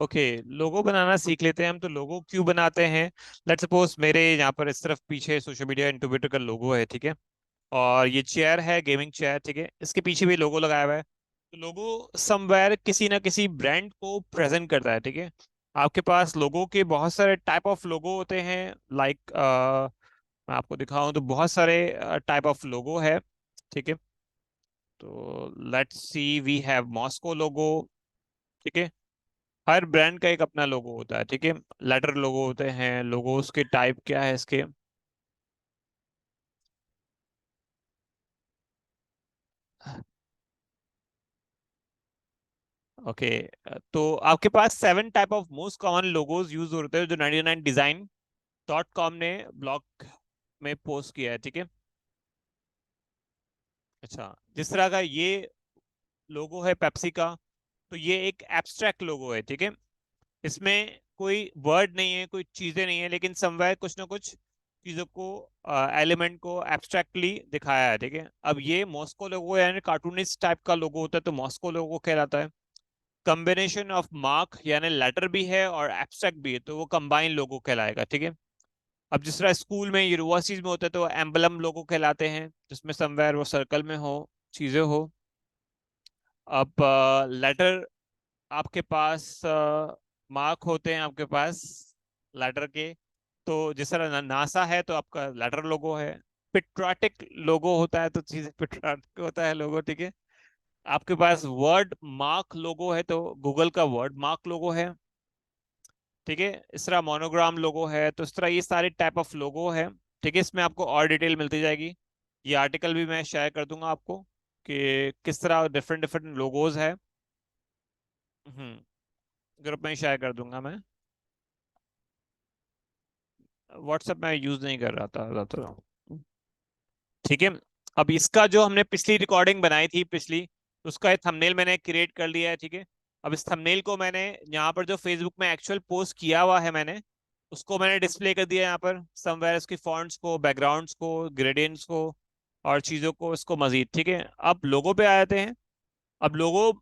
Okay, लोगो बनाना सीख लेते हैं हम। तो लोगो क्यों बनाते हैं? लेट्स सपोज मेरे यहाँ पर इस तरफ पीछे सोशल मीडिया इंक्यूबेटर का लोगो है, ठीक है। और ये चेयर है, गेमिंग चेयर, ठीक है। इसके पीछे भी लोगो लगाया हुआ है। तो लोगो समवेयर किसी ना किसी ब्रांड को प्रेजेंट करता है, ठीक है। आपके पास लोगो के बहुत सारे टाइप ऑफ लोगो होते हैं। लाइक मैं आपको दिखाऊं तो बहुत सारे टाइप ऑफ लोगो है, ठीक है। तो let's see, we have Moscow logo, ठीक है। हर ब्रांड का एक अपना लोगो होता है, ठीक है। लेटर लोगो होते हैं। लोगोस के टाइप क्या है इसके? ओके, तो आपके पास 7 type of most common logos use होते हैं जो 99design.com ने ब्लॉग में पोस्ट किया है, ठीक है। अच्छा, जिस तरह का ये लोगो है पेप्सी का, तो ये एक एब्स्ट्रैक्ट लोगो है, ठीक है। इसमें कोई वर्ड नहीं है, कोई चीजें नहीं है, लेकिन समवेयर कुछ ना कुछ चीजों को, एलिमेंट को एब्स्ट्रैक्टली दिखाया है, ठीक है। अब ये मॉस्को लोगो यानी कार्टूनिस्ट टाइप का लोगो होता है, तो मॉस्को लोगो कहलाता है। कॉम्बिनेशन ऑफ मार्क यानी लेटर भी है और एब्स्ट्रैक्ट भी है, तो वो कंबाइन लोगो कहलाएगा, ठीक है। अब जिस तरह स्कूल में, यूनिवर्सिटीज में होता है, तो एम्बलम लोगो कहलाते हैं, जिसमें समवेयर वो सर्कल में हो, चीजें हो। अब लेटर आपके पास, मार्क होते हैं आपके पास लेटर के। तो जिस तरह नासा है तो आपका लेटर लोगो है। पेट्रियाटिक लोगो होता है तो चीज पेट्रियाटिक होता है लोगो, ठीक है। आपके पास वर्ड मार्क लोगो है तो गूगल का वर्ड मार्क लोगो है, ठीक है। इस तरह मोनोग्राम लोगो है, तो इस तरह ये सारे टाइप ऑफ लोगो है, ठीक है। इसमें आपको और डिटेल मिलती जाएगी। ये आर्टिकल भी मैं शेयर कर दूंगा आपको कि किस तरह डिफरेंट डिफरेंट लोगोज है। ग्रुप में शेयर कर दूंगा मैं। व्हाट्सएप में यूज नहीं कर रहा था ज़्यादा, ठीक है। अब इसका जो हमने पिछली रिकॉर्डिंग बनाई थी पिछली, उसका थंबनेल मैंने क्रिएट कर लिया है, ठीक है। अब इस थंबनेल को मैंने यहाँ पर जो फेसबुक में एक्चुअल पोस्ट किया हुआ है मैंने, उसको मैंने डिस्प्ले कर दिया यहाँ पर समवेयर, उसकी फॉन्ट्स को, बैकग्राउंड्स को, ग्रेडियंट्स को और चीज़ों को, इसको मजीद, ठीक है। अब लोगो पे आ जाते हैं। अब लोगो,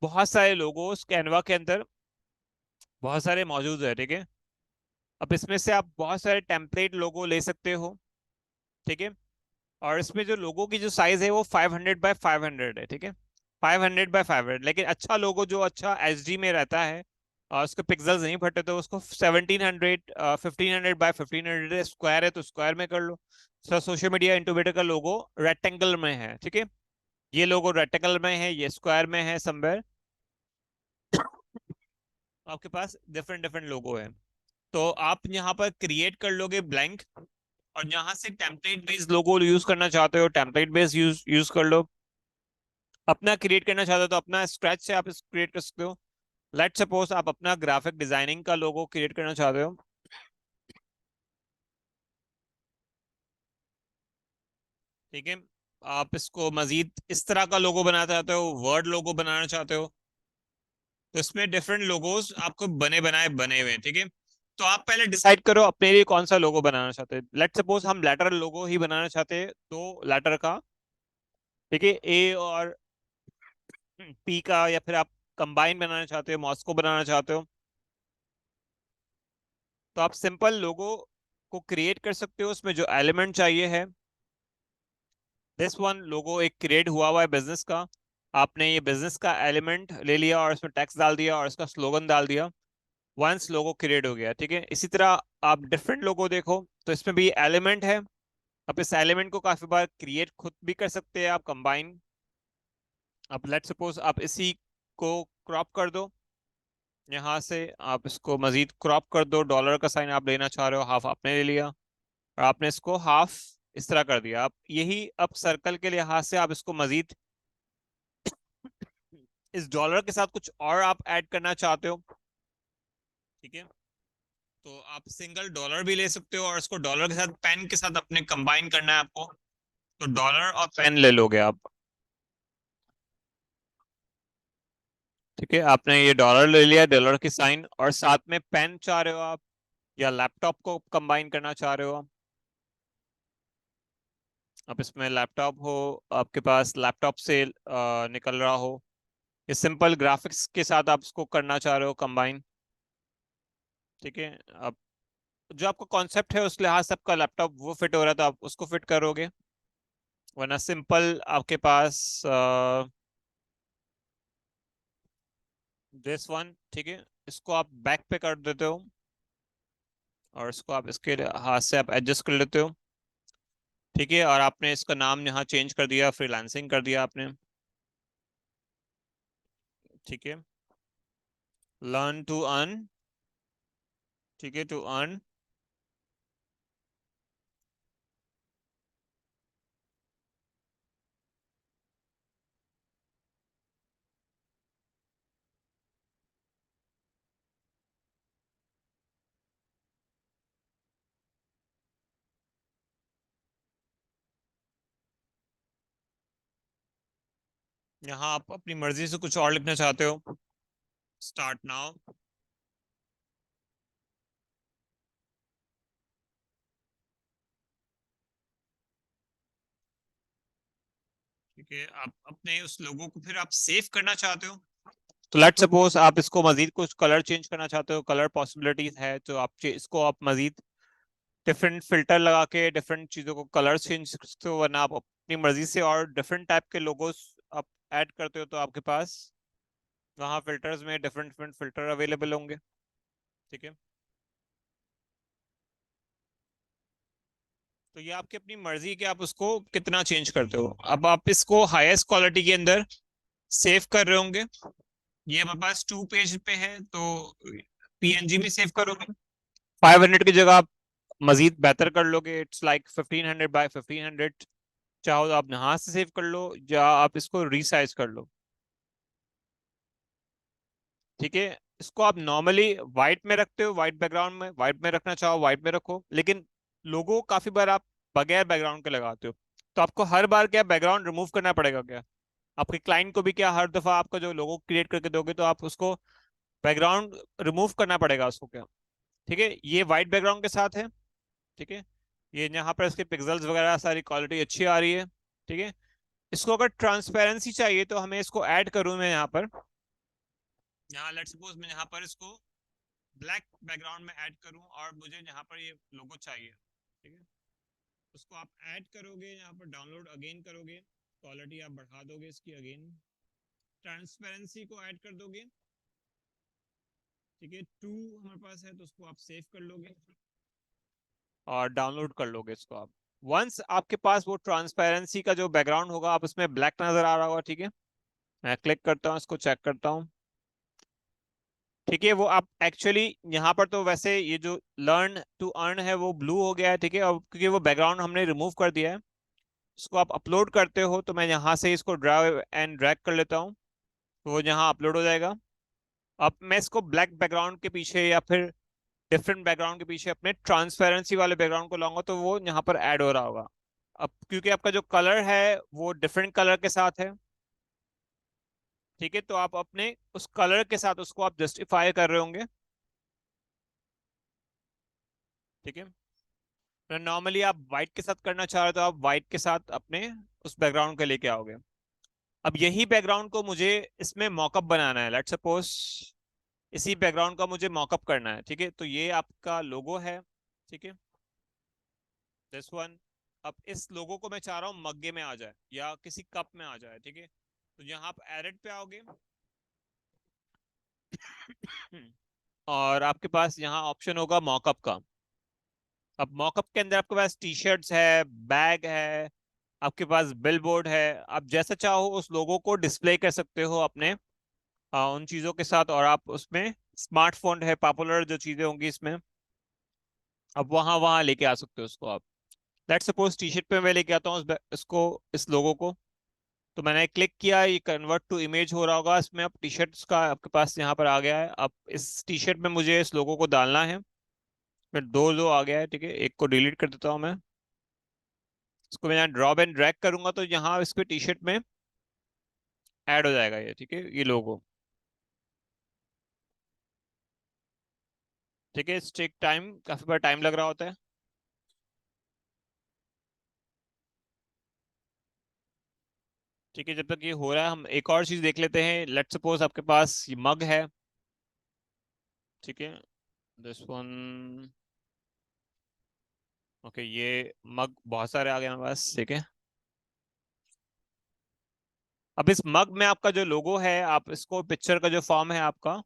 बहुत सारे लोगोस कैनवा के अंदर बहुत सारे मौजूद है, ठीक है। अब इसमें से आप बहुत सारे टेम्पलेट लोगो ले सकते हो, ठीक है। और इसमें जो लोगो की जो साइज है वो 500 बाय 500 है, ठीक है। 500 बाय 500, लेकिन अच्छा लोगो जो अच्छा एचडी में रहता है और उसके पिक्सल्स नहीं फटे तो उसको 1700, 1500 बाय 1500, स्क्वायर है तो स्क्वायर में कर लो। सोशल मीडिया इंटोवेटर का लोगो रेक्टेंगल में है, ठीक है। ये लोगो रेक्टेंगल में है, ये स्क्वायर में है समवेयर। आपके पास डिफरेंट डिफरेंट लोगो है। तो आप यहाँ पर क्रिएट कर लोगे ब्लैंक, और यहाँ से टेम्पलेट बेस्ड लोगो यूज करना चाहते हो, टेम्पलेट बेस्ड यूज यूज कर लो। अपना क्रिएट करना चाहते हो तो अपना स्क्रैच से आप क्रिएट कर सकते हो। लेट सपोज आप अपना ग्राफिक डिजाइनिंग का लोगो क्रिएट करना चाहते हो, ठीक है। आप इसको मजीद इस तरह का लोगो बनाना चाहते हो, वर्ड लोगो बनाना चाहते हो, तो इसमें डिफरेंट लोगोस आपको बने बनाए बने हुए हैं, ठीक है। तो आप पहले डिसाइड करो अपने लिए कौन सा लोगो बनाना चाहते हैं। लेट सपोज हम लेटर लोगो ही बनाना चाहते हैं, तो लेटर का, ठीक है, ए और पी का, या फिर आप कंबाइन बनाना चाहते हो, मॉस्को बनाना चाहते हो, तो आप सिंपल लोगो को क्रिएट कर सकते हो। उसमें जो एलिमेंट चाहिए है, दिस वन लोगो एक क्रिएट हुआ हुआ है बिजनेस का। आपने ये बिजनेस का एलिमेंट ले लिया और इसमें टेक्स्ट डाल दिया और इसका स्लोगन डाल दिया। वंस लोगो क्रिएट हो गया, ठीक है। इसी तरह आप डिफरेंट लोगो देखो तो इसमें भी एलिमेंट है। आप इस एलिमेंट को काफी बार क्रिएट खुद भी कर सकते हैं, आप कंबाइन। अब लेट सपोज आप इसी को क्रॉप कर दो, यहाँ से आप इसको मजीद क्रॉप कर दो। डॉलर का साइन आप लेना चाह रहे हो, हाफ आपने ले लिया और आपने इसको हाफ इस तरह कर दिया। आप यही अब सर्कल के लिहाज से आप इसको मजीद इस डॉलर के साथ कुछ और आप ऐड करना चाहते हो, ठीक है। तो आप सिंगल डॉलर भी ले सकते हो और इसको डॉलर के साथ पेन के साथ अपने कंबाइन करना है आपको, तो डॉलर और पेन ले लोगे आप, ठीक है। आपने ये डॉलर ले लिया, डॉलर की साइन, और साथ में पेन चाह रहे हो आप, या लैपटॉप को कंबाइन करना चाह रहे हो आप। अब इसमें लैपटॉप हो, आपके पास लैपटॉप से निकल रहा हो, ये सिंपल ग्राफिक्स के साथ आप इसको करना चाह रहे हो कंबाइन, ठीक है। अब जो आपका कॉन्सेप्ट है उस लिहाज से आपका लैपटॉप वो फिट हो रहा है तो आप उसको फिट करोगे, वरना सिंपल आपके पास दिस वन, ठीक है, इसको आप बैक पे कर देते हो और इसको आप इसके हाथ से आप एडजस्ट कर लेते हो, ठीक है। और आपने इसका नाम यहाँ चेंज कर दिया, फ्रीलांसिंग कर दिया आपने, ठीक है। लर्न टू अर्न, ठीक है, टू अर्न। यहाँ आप अपनी मर्जी से कुछ और लिखना चाहते हो, स्टार्ट नाउ, ठीक है। आप अपने उस लोगो को फिर आप सेव करना चाहते हो, तो लेट सपोज आप इसको मजीद कुछ कलर चेंज करना चाहते हो, कलर पॉसिबिलिटीज है तो आप इसको आप मजीद डिफरेंट फिल्टर लगा के डिफरेंट चीजों को कलर चेंज कर सकते हो, वरना आप अपनी मर्जी से और डिफरेंट टाइप के लोगोस आप ऐड करते हो तो आपके पास वहाँ फिल्टर्स में डिफरेंट डिफरेंट फिल्टर अवेलेबल होंगे, ठीक है। तो ये आपकी अपनी मर्जी कि आप उसको कितना चेंज करते हो। अब आप इसको हाईएस्ट क्वालिटी के अंदर सेव कर रहे होंगे, ये हमारे पास 2 पेज पे है तो पीएनजी में सेव करोगे। 500 की जगह आप मजीद बेहतर कर लोगे, इट्स लाइक 1500 बाय 1500, चाहो तो आप यहाँ से सेव कर लो या आप इसको रीसाइज कर लो, ठीक है। इसको आप नॉर्मली व्हाइट में रखते हो, व्हाइट बैकग्राउंड में, व्हाइट में रखना चाहो व्हाइट में रखो, लेकिन लोगो काफी बार आप बगैर बैकग्राउंड के लगाते हो, तो आपको हर बार क्या बैकग्राउंड रिमूव करना पड़ेगा क्या, आपके क्लाइंट को भी क्या हर दफा आपका जो लोगो क्रिएट करके दोगे तो आप उसको बैकग्राउंड रिमूव करना पड़ेगा उसको क्या, ठीक है। ये व्हाइट बैकग्राउंड के साथ है, ठीक है। ये यहाँ पर इसके पिक्सल्स वगैरह सारी क्वालिटी अच्छी आ रही है, ठीक है। इसको अगर ट्रांसपेरेंसी चाहिए तो हमें इसको ऐड करूँ मैं यहाँ पर, यहाँ लेट्स सपोज मैं यहाँ पर इसको ब्लैक बैकग्राउंड में ऐड करूँ और मुझे यहाँ पर ये लोगो चाहिए, ठीक है। उसको आप ऐड करोगे, यहाँ पर डाउनलोड अगेन करोगे, क्वालिटी आप बढ़ा दोगे इसकी अगेन, ट्रांसपेरेंसी को ऐड कर दोगे, ठीक है। 2 हमारे पास है तो उसको आप सेव कर लोगे और डाउनलोड कर लोगे इसको आप। वंस आपके पास वो ट्रांसपेरेंसी का जो बैकग्राउंड होगा आप उसमें ब्लैक नजर आ रहा होगा, ठीक है। मैं क्लिक करता हूँ, इसको चेक करता हूँ, ठीक है। वो आप एक्चुअली यहाँ पर तो वैसे ये जो लर्न टू अर्न है वो ब्लू हो गया है, ठीक है, और क्योंकि वो बैकग्राउंड हमने रिमूव कर दिया है। इसको आप अपलोड करते हो तो मैं यहाँ से इसको ड्रैग एंड ड्रैग कर लेता हूँ तो वो यहाँ अपलोड हो जाएगा। अब मैं इसको ब्लैक बैकग्राउंड के पीछे या फिर डिफरेंट बैकग्राउंड के पीछे अपने ट्रांसपेरेंसी वाले बैकग्राउंड को लाऊंगा तो वो यहाँ पर ऐड हो रहा होगा। अब क्योंकि आपका जो कलर है वो डिफरेंट कलर के साथ है, ठीक है, तो आप अपने उस कलर के साथ उसको आप जस्टिफाई कर रहे होंगे, ठीक है। नॉर्मली आप व्हाइट के साथ करना चाह रहे हो तो आप व्हाइट के साथ अपने उस बैकग्राउंड के लेके आओगे। अब यही बैकग्राउंड को मुझे इसमें मॉकअप बनाना है, लेट्स सपोज इसी बैकग्राउंड का मुझे मॉकअप करना है, ठीक है। तो ये आपका लोगो है, ठीक है, दिस वन। अब इस लोगो को मैं चाह रहा हूँ मग्गे में आ जाए या किसी कप में आ जाए, ठीक है। तो यहाँ आप एडिट पे आओगे और आपके पास यहाँ ऑप्शन होगा मॉकअप का। अब मॉकअप के अंदर आपके पास टी शर्ट्स है, बैग है, आपके पास बिल बोर्ड है, आप जैसा चाहो उस लोगो को डिस्प्ले कर सकते हो अपने उन चीज़ों के साथ, और आप उसमें स्मार्टफोन है पॉपुलर जो चीज़ें होंगी इसमें अब वहाँ वहाँ लेके आ सकते हो उसको आप। लेट्स सपोज टी शर्ट पे मैं लेके आता हूँ इसको, इस लोगो को, तो मैंने क्लिक किया, ये कन्वर्ट टू इमेज हो रहा होगा इसमें। अब टी शर्ट का आपके पास यहाँ पर आ गया है। अब इस टी शर्ट में मुझे इस लोगो को डालना है, फिर दो दो आ गया है, ठीक है, एक को डिलीट कर देता हूँ मैं। इसको मैं यहाँ ड्रॉप एंड ड्रैग करूंगा तो यहाँ इस पे टी शर्ट में ऐड हो जाएगा ये, ठीक है, ये लोगो, ठीक है। स्टिक टाइम काफी बार टाइम लग रहा होता है, ठीक है, जब तक ये हो रहा है हम एक और चीज देख लेते हैं। लेट्स सपोज आपके पास ये मग है, ठीक है, दिस वन। ओके, ये मग बहुत सारे आ गए हमारे पास, ठीक है। अब इस मग में आपका जो लोगो है, आप इसको पिक्चर का जो फॉर्म है आपका,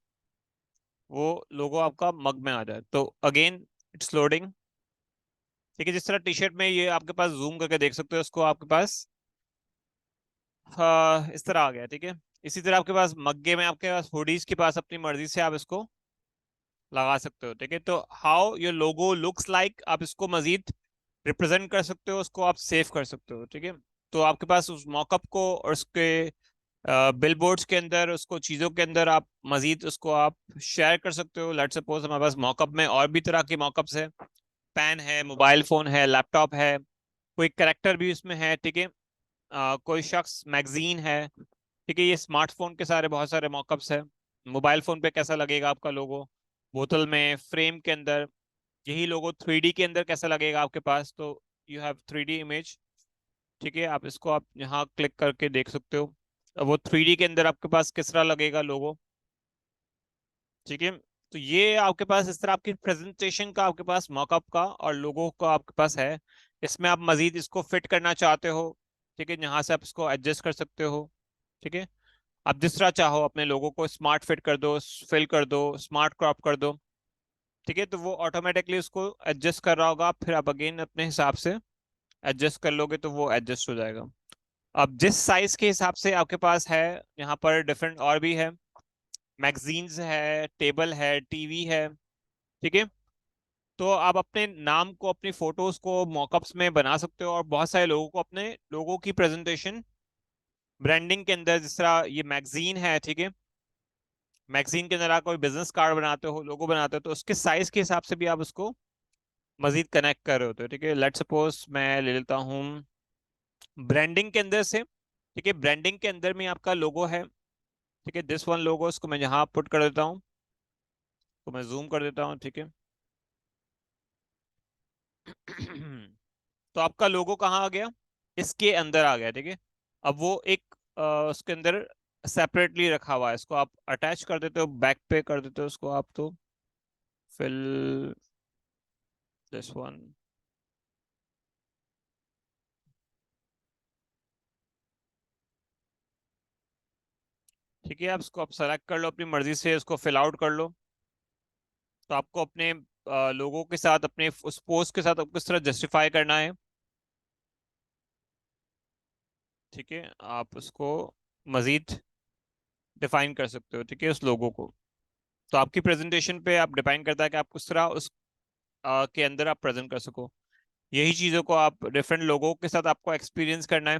वो लोगो आपका मग में आ जाए। तो अगेन इट्स लोडिंग। ठीक है, जिस तरह टी शर्ट में ये आपके पास जूम करके देख सकते हो इसको आपके पास, हाँ इस तरह आ गया, ठीक है। इसी तरह आपके पास मग्गे में, आपके पास हुडीज के पास अपनी मर्जी से आप इसको लगा सकते हो, ठीक है। तो how your logo looks like, आप इसको मजीद रिप्रेजेंट कर सकते हो, उसको आप सेव कर सकते हो, ठीक है। तो आपके पास उस मॉकअप को और उसके बिलबोर्ड्स के अंदर, उसको चीज़ों के अंदर आप मजीद उसको आप शेयर कर सकते हो। लेट्स सपोज हमारे पास मॉकअप में और भी तरह के मॉकअप्स है, पेन है, मोबाइल फोन है, लैपटॉप है, कोई करेक्टर भी इसमें है, ठीक है। कोई शख्स, मैगजीन है, ठीक है। ये स्मार्टफोन के सारे बहुत सारे मॉकअप्स है। मोबाइल फोन पे कैसा लगेगा आपका लोगो, बोतल में, फ्रेम के अंदर, यही लोगो 3D के अंदर कैसा लगेगा आपके पास। तो यू हैव 3D इमेज, ठीक है। आप इसको आप यहाँ क्लिक करके देख सकते हो, अब वो 3D के अंदर आपके पास किस तरह लगेगा लोगो, ठीक है। तो ये आपके पास इस तरह आपकी प्रेजेंटेशन का, आपके पास मॉकअप का और लोगो का आपके पास है। इसमें आप मजीद इसको फिट करना चाहते हो, ठीक है, यहाँ से आप इसको एडजस्ट कर सकते हो, ठीक है। आप जिस तरह चाहो अपने लोगों को स्मार्ट फिट कर दो, फिल कर दो, स्मार्ट क्रॉप कर दो, ठीक है। तो वो ऑटोमेटिकली उसको एडजस्ट कर रहा होगा, फिर आप अगेन अपने हिसाब से एडजस्ट कर लोगे तो वो एडजस्ट हो जाएगा। अब जिस साइज के हिसाब से आपके पास है, यहाँ पर डिफरेंट और भी है, मैगजीन्स है, टेबल है, टीवी है, ठीक है। तो आप अपने नाम को, अपनी फोटोज को मॉकअप्स में बना सकते हो और बहुत सारे लोगों को अपने लोगों की प्रेजेंटेशन ब्रांडिंग के अंदर, जिस तरह ये मैगजीन है, ठीक है, मैगजीन के अंदर आप कोई बिजनेस कार्ड बनाते हो, लोगो बनाते हो, तो उसके साइज के हिसाब से भी आप उसको मजीद कनेक्ट कर रहे होते हो, ठीक है। लेट सपोज मैं ले लेता हूँ ब्रांडिंग के अंदर से, ठीक है। ब्रांडिंग के अंदर में आपका लोगो है, ठीक है, दिस वन लोगो, इसको मैं यहाँ पुट कर देता हूँ, तो मैं जूम कर देता हूँ, ठीक है। तो आपका लोगो कहाँ आ गया, इसके अंदर आ गया, ठीक है। अब वो एक उसके अंदर सेपरेटली रखा हुआ है, इसको आप अटैच कर देते हो, बैक पे कर देते हो उसको आप, तो फिल दिस वन, ठीक है। आप इसको आप सेलेक्ट कर लो, अपनी मर्जी से इसको फिल आउट कर लो। तो आपको अपने लोगों के साथ, अपने उस पोस्ट के साथ आपको किस तरह जस्टिफाई करना है, ठीक है। आप उसको मजीद डिफाइन कर सकते हो, ठीक है, उस लोगों को। तो आपकी प्रेजेंटेशन पे आप डिपेंड करता है कि आप किस तरह उस के अंदर आप प्रेजेंट कर सको। यही चीज़ों को आप डिफरेंट लोगों के साथ आपको एक्सपीरियंस करना है,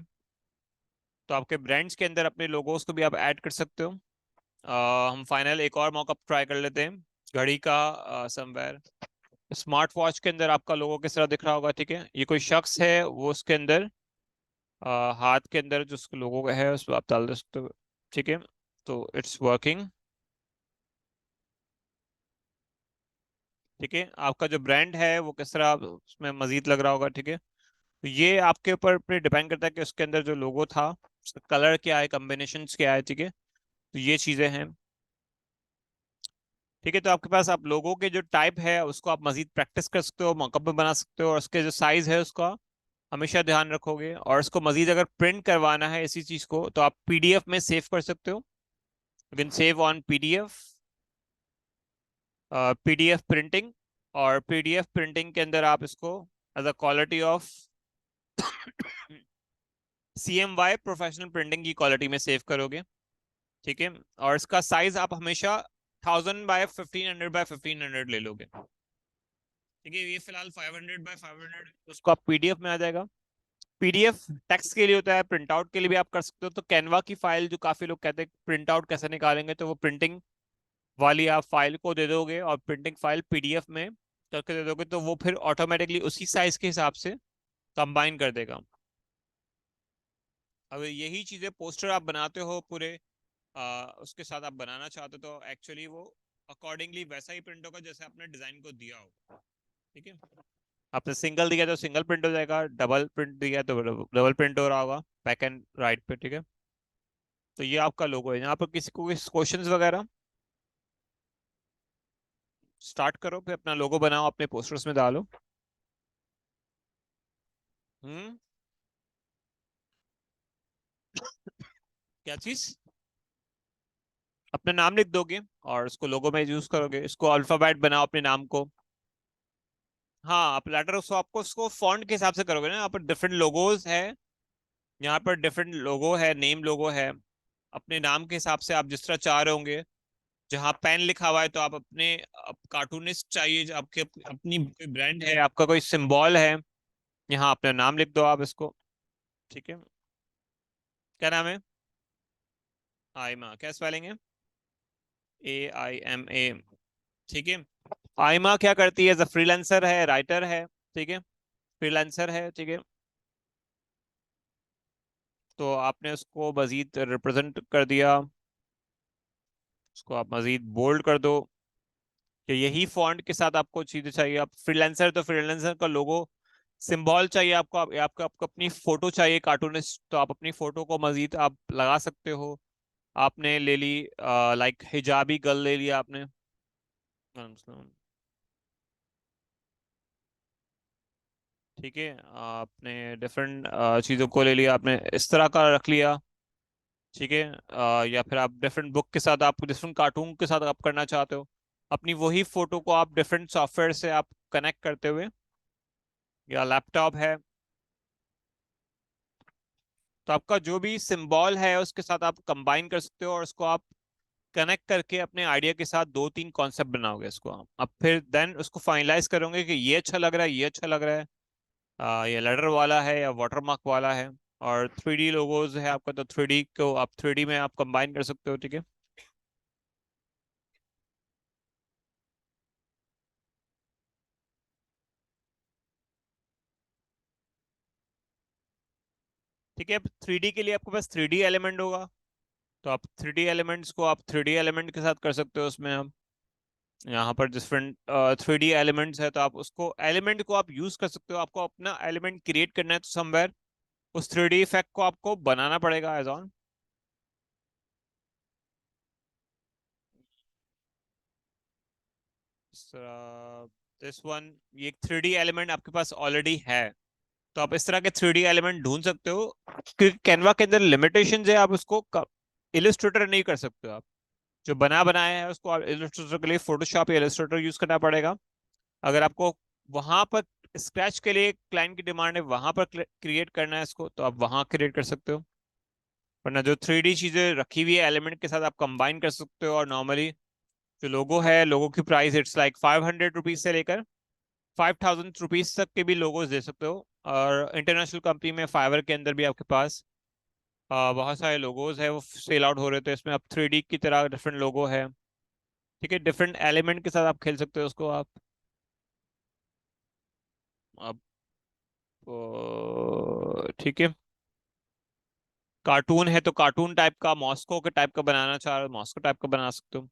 तो आपके ब्रांड्स के अंदर अपने लोगोस को भी आप ऐड कर सकते हो। हम फाइनल एक और मॉकअप ट्राई कर लेते हैं, घड़ी का, समवेयर स्मार्ट वॉच के अंदर आपका लोगो किस तरह दिख रहा होगा, ठीक है। ये कोई शख्स है, वो उसके अंदर हाथ के अंदर जो उसके लोगो का है, उसको आप डाल दे सकते हो, ठीक है। तो इट्स वर्किंग, ठीक है। आपका जो ब्रांड है वो किस तरह उसमें मजीद लग रहा होगा, ठीक है। तो ये आपके ऊपर पे डिपेंड करता है कि उसके अंदर जो लोगो था उसका कलर क्या है, कॉम्बिनेशन क्या है, ठीक है। तो ये चीज़ें हैं, ठीक है। तो आपके पास आप लोगों के जो टाइप है उसको आप मजीद प्रैक्टिस कर सकते हो, मॉकअप में बना सकते हो, और उसके जो साइज है उसका हमेशा ध्यान रखोगे। और इसको मजीद अगर प्रिंट करवाना है इसी चीज़ को, तो आप पीडीएफ में सेव कर सकते हो, you can save on PDF, PDF printing. और पीडीएफ प्रिंटिंग के अंदर आप इसको as a quality of CMY professional printing की क्वालिटी में सेव करोगे, ठीक है। और इसका साइज आप हमेशा 1000 बाय 1500 बाय 1500 ले लोगे, ठीक है। ये फिलहाल 500 बाय 500, उसको आप पीडीएफ में आ जाएगा। पीडीएफ टेक्स्ट के लिए होता है, प्रिंट आउट के लिए भी आप कर सकते हो। तो कैनवा की फाइल, जो काफी लोग कहते हैं प्रिंट आउट कैसे निकालेंगे, तो वो प्रिंटिंग वाली आप फाइल को दे दोगे और प्रिंटिंग फाइल पीडीएफ में करके दे दोगे, तो वो फिर ऑटोमेटिकली उसी साइज के हिसाब से कंबाइन कर देगा। अब यही चीजें पोस्टर आप बनाते हो पूरे, उसके साथ आप बनाना चाहते हो, तो एक्चुअली वो अकॉर्डिंगली वैसा ही प्रिंट होगा जैसे आपने डिजाइन को दिया हो, ठीक है। आपने सिंगल दिया तो सिंगल प्रिंट हो जाएगा, डबल प्रिंट दिया तो डबल प्रिंट हो रहा होगा बैक एंड राइट पे, ठीक है। तो ये आपका लोगो है। यहाँ पर किसी को क्वेश्चंस वगैरह? स्टार्ट करो, फिर अपना लोगो बनाओ, अपने पोस्टर्स में डालो। हम्म। क्या चीज? अपना नाम लिख दोगे और उसको लोगो में यूज करोगे, इसको अल्फाबेट बनाओ अपने नाम को। हाँ, आप लेटर उसको आपको उसको फॉन्ट के हिसाब से करोगे ना। यहाँ पर डिफरेंट लोगोज है, यहाँ पर डिफरेंट लोगो है, नेम लोगो है। अपने नाम के हिसाब से आप जिस तरह चाह रहे होंगे। जहाँ पेन लिखा हुआ है तो आप अपने कार्टूनिस्ट चाहिए, जो आपके अपनी कोई ब्रांड है, आपका कोई सिंबल है, यहाँ अपना नाम लिख दो आप इसको। ठीक है। क्या नाम है? आयमा, क्या स्पेलिंग है? AIMA। ठीक है। आयमा क्या करती है? एज अ फ्रीलांसर है, राइटर है। ठीक है, फ्रीलांसर है। ठीक है। तो आपने उसको मजीद रिप्रेजेंट कर दिया, उसको आप मजीद बोल्ड कर दो कि यही फॉन्ट के साथ आपको चीजें चाहिए। आप फ्रीलांसर, तो फ्रीलांसर का लोगो सिंबल चाहिए आपको। आपको अपनी फोटो चाहिए कार्टूनिस्ट, तो आप अपनी फोटो को मजीद आप लगा सकते हो। आपने ले ली, लाइक हिजाबी गर्ल ले लिया आपने। ठीक है, आपने डिफरेंट चीज़ों को ले लिया, आपने इस तरह का रख लिया। ठीक है। या फिर आप डिफरेंट बुक के साथ, आप डिफरेंट कार्टून के साथ आप करना चाहते हो, अपनी वही फोटो को आप डिफरेंट सॉफ्टवेयर से आप कनेक्ट करते हुए, या लैपटॉप है, तो आपका जो भी सिंबल है उसके साथ आप कंबाइन कर सकते हो, और उसको आप कनेक्ट करके अपने आइडिया के साथ दो तीन कॉन्सेप्ट बनाओगे इसको आप। अब फिर देन उसको फाइनलाइज करोगे कि ये अच्छा लग रहा है, ये अच्छा लग रहा है, ये लेटर वाला है या वाटरमार्क वाला है। और 3D लोगोज है आपका, तो 3D को आप 3D में आप कंबाइन कर सकते हो। ठीक है। ठीक है, 3D के लिए आपके पास 3D एलिमेंट होगा, तो आप 3D एलिमेंट्स को आप 3D एलिमेंट के साथ कर सकते हो। उसमें आप यहाँ पर डिफरेंट 3D एलिमेंट्स है, तो आप उसको एलिमेंट को आप यूज कर सकते हो। आपको अपना एलिमेंट क्रिएट करना है तो समवेयर उस 3D इफेक्ट को आपको बनाना पड़ेगा एज ऑन। दिस वन, ये एक 3D एलिमेंट आपके पास ऑलरेडी है, तो आप इस तरह के 3D एलिमेंट ढूंढ सकते हो। क्योंकि कैनवा के अंदर लिमिटेशन है, आप उसको इलिस्ट्रेटर नहीं कर सकते हो। आप जो बना बनाया है उसको आप इलिस्ट्रेटर के लिए फोटोशॉप या इलिस्ट्रेटर यूज करना पड़ेगा। अगर आपको वहां पर स्क्रैच के लिए क्लाइंट की डिमांड है, वहां पर क्रिएट करना है इसको, तो आप वहां क्रिएट कर सकते हो। वरना जो 3D चीजें रखी हुई है एलिमेंट के साथ आप कंबाइन कर सकते हो। और नॉर्मली जो लोगो है, लोगो की प्राइस इट्स लाइक 500 रुपीज से लेकर 5000 रुपीज तक के भी लोगोज दे सकते हो। और इंटरनेशनल कंपनी में फाइवर के अंदर भी आपके पास बहुत सारे लोगोज है, वो सेल आउट हो रहे थे। इसमें आप 3D की तरह डिफरेंट लोगो है। ठीक है, डिफरेंट एलिमेंट के साथ आप खेल सकते हो उसको आप। आप ठीक है, कार्टून है तो कार्टून टाइप का, मॉस्को के टाइप का बनाना चाह रहे हो, मॉस्को टाइप का बना सकते हो।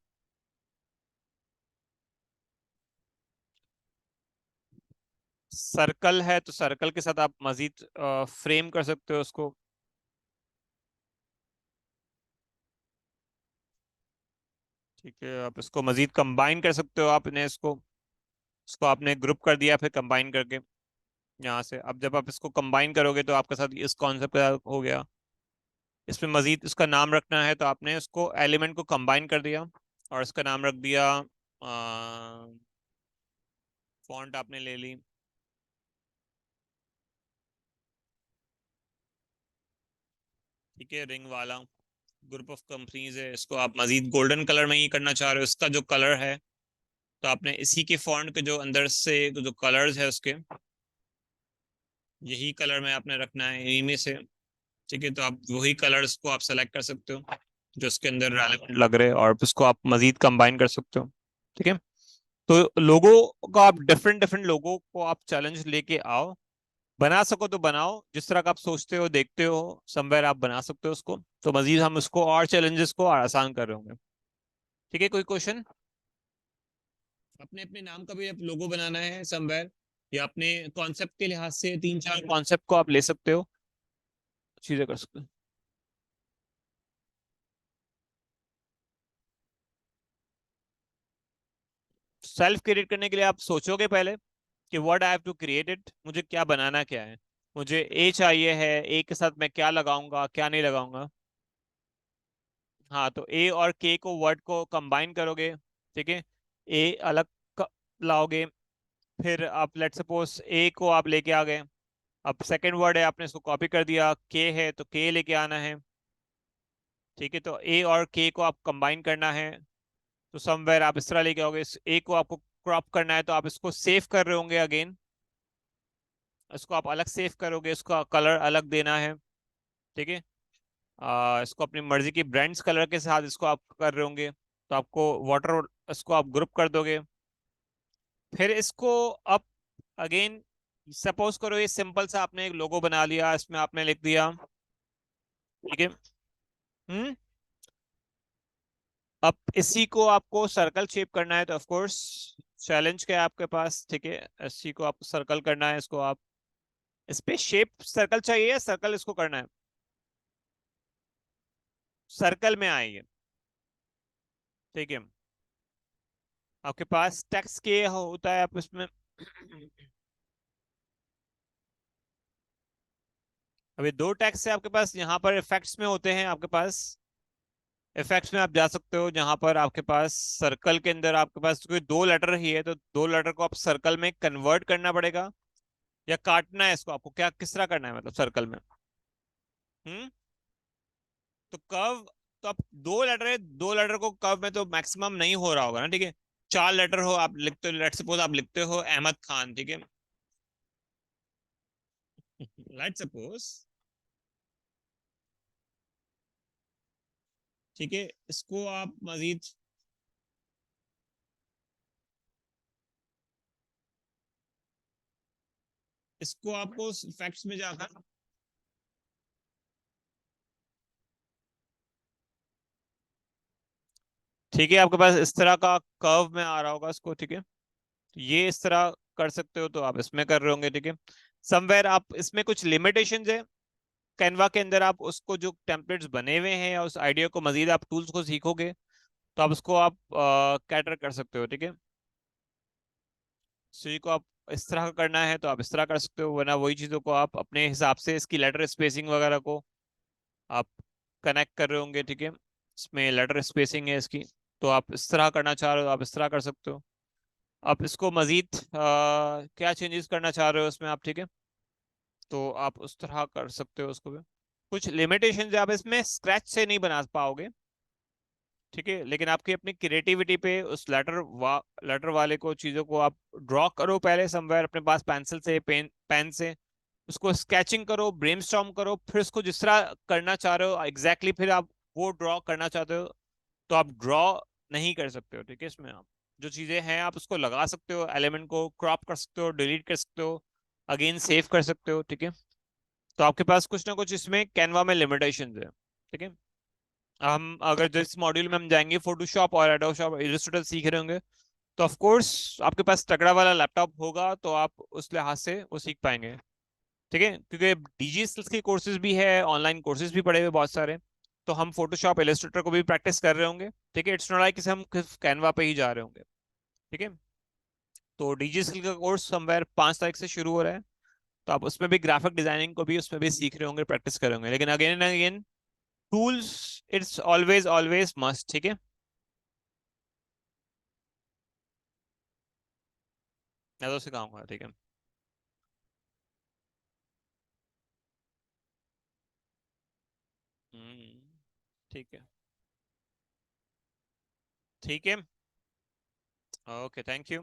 सर्कल है तो सर्कल के साथ आप मजीद फ्रेम कर सकते हो उसको। ठीक है, आप इसको मजीद कंबाइन कर सकते हो। आपने इसको इसको आपने ग्रुप कर दिया फिर कंबाइन करके यहाँ से। अब जब आप इसको कंबाइन करोगे तो आपके साथ इस कॉन्सेप्ट का हो गया। इसमें मजीद इसका नाम रखना है, तो आपने इसको एलिमेंट को कंबाइन कर दिया और इसका नाम रख दिया। फॉन्ट आपने ले ली। ठीक है, रिंग वाला ग्रुप ऑफ कंपनीज है, इसको आप मजीद गोल्डन कलर में ही करना चाह रहे हो, इसका जो कलर है, तो आपने इसी के फॉन्ट के जो अंदर से जो कलर्स है उसके, यही कलर में आपने रखना है इन्हीं में से। ठीक है, तो आप वही कलर्स को आप सेलेक्ट कर सकते हो जो उसके अंदर रेलेवेंट लग रहे हैं, और उसको आप मजीद कंबाइन कर सकते हो। ठीक है, तो लोगो का आप डिफरेंट डिफरेंट लोगो को आप चैलेंज लेके आओ। बना सको तो बनाओ, जिस तरह का आप सोचते हो देखते हो समवेयर आप बना सकते हो उसको। तो मजीद हम उसको और चैलेंजेस को और आसान कर रहे होंगे। ठीक है, कोई क्वेश्चन? अपने अपने नाम का भी आप लोगो बनाना है समवेयर, या अपने कॉन्सेप्ट के लिहाज से तीन चार कॉन्सेप्ट को आप ले सकते हो, चीजें कर सकते हो। सेल्फ क्रिएट करने के लिए आप सोचोगे पहले कि what I have to create it, मुझे क्या बनाना क्या है। मुझे ए चाहिए है, ए के साथ मैं क्या लगाऊंगा क्या नहीं लगाऊंगा। हाँ, तो ए और के को वर्ड को कंबाइन करोगे, ठीक है। ए अलग लाओगे, फिर आप लेट सपोज ए को आप लेके आ गए। अब सेकंड वर्ड है, आपने इसको कॉपी कर दिया, के है तो के लेके आना है, ठीक है। तो ए और के को आप कंबाइन करना है, तो समवेयर आप इस तरह लेके आओगे। इस ए को आपको क्रॉप करना है, तो आप इसको सेव कर रहे होंगे अगेन, इसको आप अलग सेव करोगे, इसका कलर अलग देना है, ठीक है। इसको अपनी मर्जी की ब्रांड्स कलर के साथ इसको आप कर रहे होंगे, तो आपको वाटर, इसको आप ग्रुप कर दोगे। फिर इसको आप अगेन, सपोज करो ये सिंपल सा आपने एक लोगो बना लिया, इसमें आपने लिख दिया, ठीक है। हम्म। अब इसी को आपको सर्कल शेप करना है, तो ऑफ कोर्स चैलेंज क्या है आपके पास, ठीक है। इसी को आपको सर्कल करना है, इसको आप इस पे शेप सर्कल चाहिए या सर्कल इसको करना है, सर्कल में आएंगे, ठीक है। आपके पास टेक्स्ट के होता है, आप इसमें अभी दो टैक्स है आपके पास, यहाँ पर इफेक्ट्स में होते हैं आपके पास। इफेक्ट्स में आप जा सकते हो, जहां पर आपके पास सर्कल के अंदर आपके पास कोई दो लेटर ही है, तो दो लेटर को आप सर्कल में कन्वर्ट करना पड़ेगा, या काटना है इसको आपको, क्या किस तरह करना है मतलब सर्कल में। हम्म। तो कर्व, तो आप दो लेटर है, दो लेटर को कर्व में तो मैक्सिमम नहीं हो रहा होगा ना, ठीक है। चार लेटर हो, आप लिखते हो, लेट सपोज आप लिखते हो अहमद खान, ठीक है। लेट सपोज, ठीक है। इसको आप मजीद, इसको आपको फैक्ट्स में जाकर, ठीक है, आपके पास इस तरह का कर्व में आ रहा होगा इसको, ठीक है। ये इस तरह कर सकते हो, तो आप इसमें कर रहे होंगे, ठीक है। समवेयर आप इसमें कुछ लिमिटेशंस है कैनवा के अंदर, आप उसको जो टेम्पलेट्स बने हुए हैं या उस आइडिया को मजीद आप टूल्स को सीखोगे, तो आप उसको आप कैटर कर सकते हो, ठीक है। सी को आप इस तरह का करना है तो आप इस तरह कर सकते हो, वरना वही चीज़ों को आप अपने हिसाब से इसकी लेटर स्पेसिंग वगैरह को आप कनेक्ट कर रहे होंगे, ठीक है। इसमें लेटर स्पेसिंग है इसकी, तो आप इस तरह करना चाह रहे हो, आप इस तरह कर सकते हो। आप इसको मजीद क्या चेंजेस करना चाह रहे हो इसमें आप, ठीक है, तो आप उस तरह कर सकते हो उसको भी। कुछ लिमिटेशन आप इसमें स्क्रैच से नहीं बना पाओगे, ठीक है, लेकिन आपकी अपनी क्रिएटिविटी पे उस लेटर वाले को चीज़ों को आप ड्रॉ करो पहले समवेयर अपने पास, पेंसिल से, पेन से उसको स्केचिंग करो, ब्रेनस्टॉर्म करो, फिर उसको जिस तरह करना चाह रहे हो एग्जैक्टली फिर आप वो ड्रॉ करना चाहते हो, तो आप ड्रॉ नहीं कर सकते हो, ठीक है। इसमें आप जो चीज़ें हैं आप उसको लगा सकते हो, एलिमेंट को क्रॉप कर सकते हो, डिलीट कर सकते हो, अगेन सेव कर सकते हो, ठीक है। तो आपके पास कुछ ना कुछ इसमें कैनवा में लिमिटेशंस है, ठीक है। हम अगर जिस मॉड्यूल में हम जाएंगे फोटोशॉप और एडोशॉप इलस्ट्रेटर सीख रहे होंगे, तो ऑफ कोर्स आपके पास तगड़ा वाला लैपटॉप होगा, तो आप उस लिहाज से वो सीख पाएंगे, ठीक है। क्योंकि डीजी स्किल्स के कोर्सेज भी है, ऑनलाइन कोर्सेज भी पड़े हुए बहुत सारे, तो हम फोटोशॉप इलस्ट्रेटर को भी प्रैक्टिस कर रहे होंगे, ठीक है। इट्स नॉट लाइक हम कैनवा पे ही जा रहे होंगे, ठीक है। तो डीजी स्किल का कोर्स समवेयर 5 तारीख से शुरू हो रहा है, तो आप उसमें भी ग्राफिक डिजाइनिंग को भी उसमें भी सीख रहे होंगे, प्रैक्टिस कर रहे होंगे, लेकिन again and again tools it's always always must, ठीक है। मैं तो सिखाऊंगा, ठीक है। हम्म, ठीक है, ठीक है। Okay, thank you.